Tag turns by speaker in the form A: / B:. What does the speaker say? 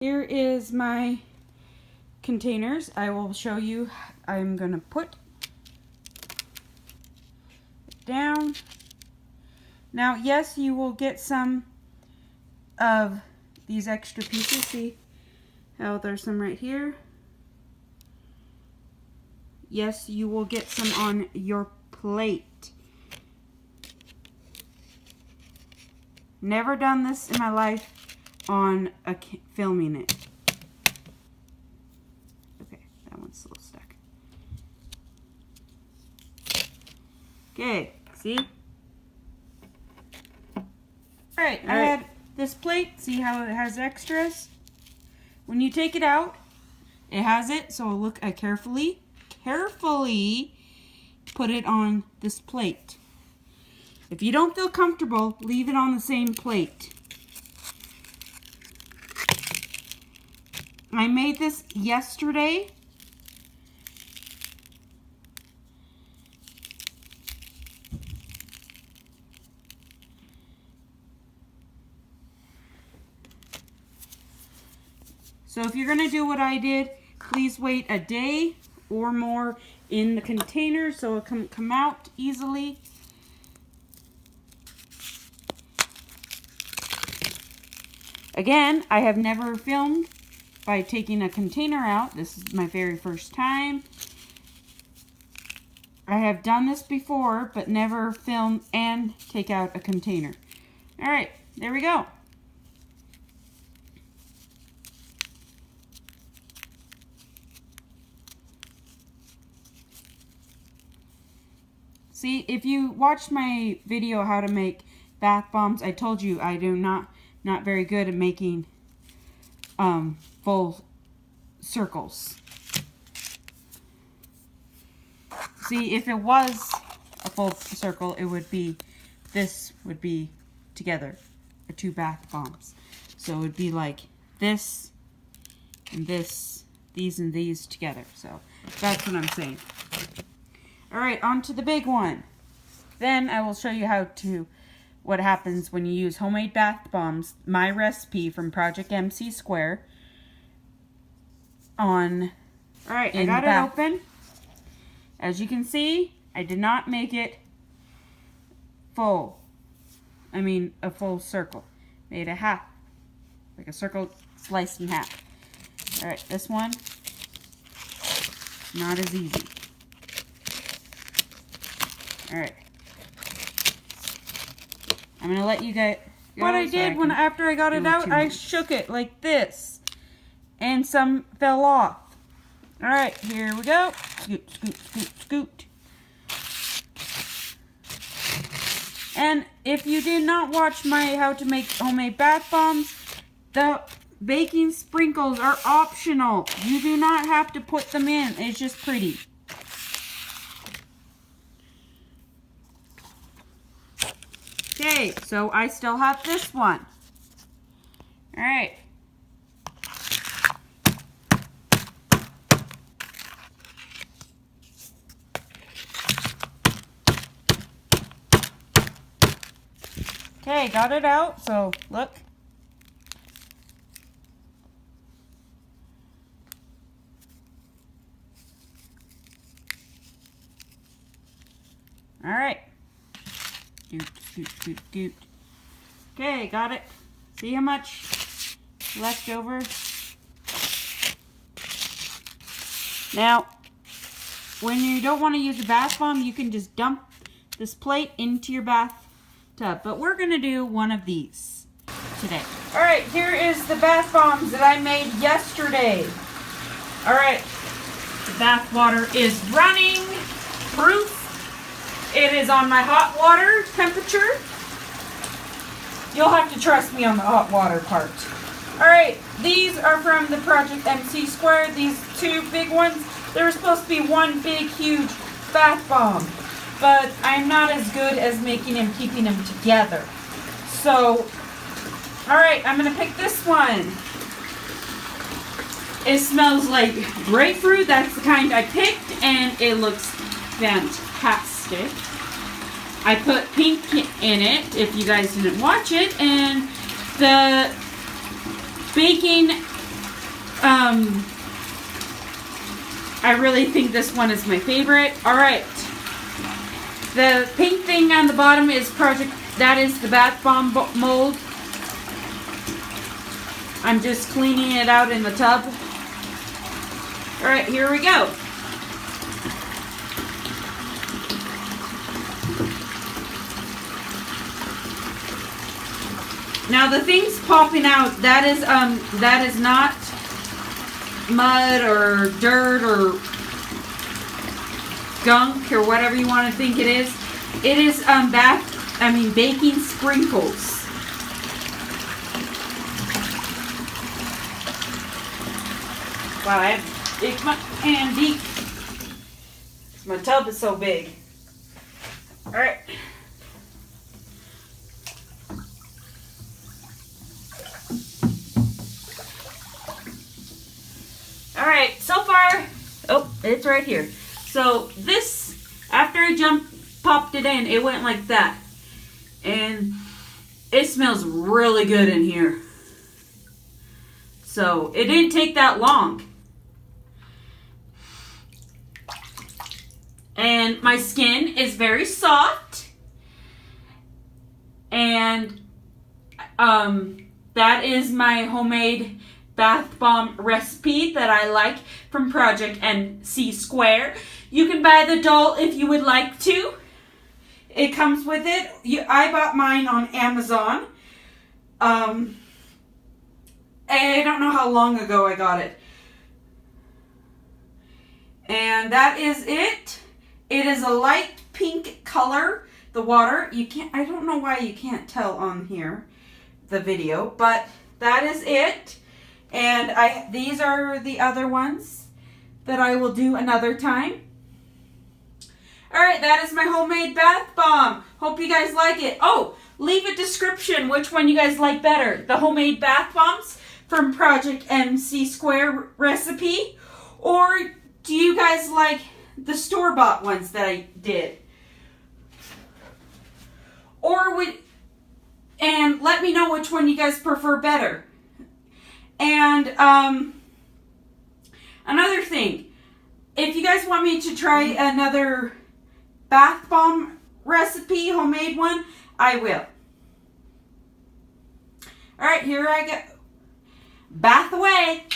A: Here is my containers. I will show you. I'm gonna put it down. Now, yes, you will get some of these extra pieces. See how there's some right here? Yes, you will get some on your plate. Never done this in my life on filming it. Okay, that one's a little stuck. Okay, see? Alright, I had this plate. See how it has extras? When you take it out, it has it. So look, I carefully put it on this plate. If you don't feel comfortable, leave it on the same plate. I made this yesterday. So if you're gonna do what I did, please wait a day or more in the container so it can come out easily. Again, I have never filmed by taking a container out. This is my very first time. I have done this before, but never film and take out a container. All right, there we go. See, if you watched my video how to make bath bombs, I told you I do not very good at making full circles. See, if it was a full circle, it would be, this would be together, two bath bombs. So it would be like this and this, these and these together. So that's what I'm saying. All right, on to the big one. Then I will show you what happens when you use homemade bath bombs, my recipe from Project MC Square. All right, I got it open. As you can see, I did not make it full. I mean, a full circle. Made a half, like a circle sliced in half. All right, this one, not as easy. All right. I'm gonna let you get. What I did after I got it out, I shook it like this, and some fell off. All right, here we go. Scoot, scoot, scoot, scoot. And if you did not watch my how to make homemade bath bombs, the baking sprinkles are optional. You do not have to put them in. It's just pretty. Okay, so I still have this one. All right. Okay, got it out, so look. All right. Scoot, scoot, scoot, scoot. Okay, got it. See how much left over? Now, when you don't want to use a bath bomb, you can just dump this plate into your bathtub. But we're going to do one of these today. All right, here is the bath bombs that I made yesterday. All right, the bath water is running proof. It is on my hot water temperature. You'll have to trust me on the hot water part. All right, these are from the Project MC Square. These two big ones. There was supposed to be one big, huge bath bomb, but I'm not as good as making and keeping them together. So, all right, I'm gonna pick this one. It smells like grapefruit. That's the kind I picked, and it looks fantastic. I put pink in it, if you guys didn't watch it, and the baking I really think this one is my favorite. All right. The pink thing on the bottom is that is the bath bomb mold. I'm just cleaning it out in the tub. All right, here we go. Now the things popping out, that is not mud or dirt or gunk or whatever you want to think it is. It is baking sprinkles. Wow, I have to dig my hand deep. My tub is so big. All right. All right, so far, oh, it's right here. So this, after I popped it in, it went like that. And it smells really good in here. So it didn't take that long. And my skin is very soft. And that is my homemade bath bomb recipe that I like from Project MC Square. You can buy the doll if you would like to. It comes with it. I bought mine on Amazon. I don't know how long ago I got it. And that is it. It is a light pink color, the water. I don't know why you can't tell on here, the video, but that is it. And these are the other ones that I will do another time. All right, that is my homemade bath bomb. Hope you guys like it. Oh, leave a description which one you guys like better. The homemade bath bombs from Project MC Square recipe, or do you guys like the store-bought ones that I did? And let me know which one you guys prefer better. And another thing, if you guys want me to try another bath bomb recipe, homemade one, I will. All right, here I go. Bath away.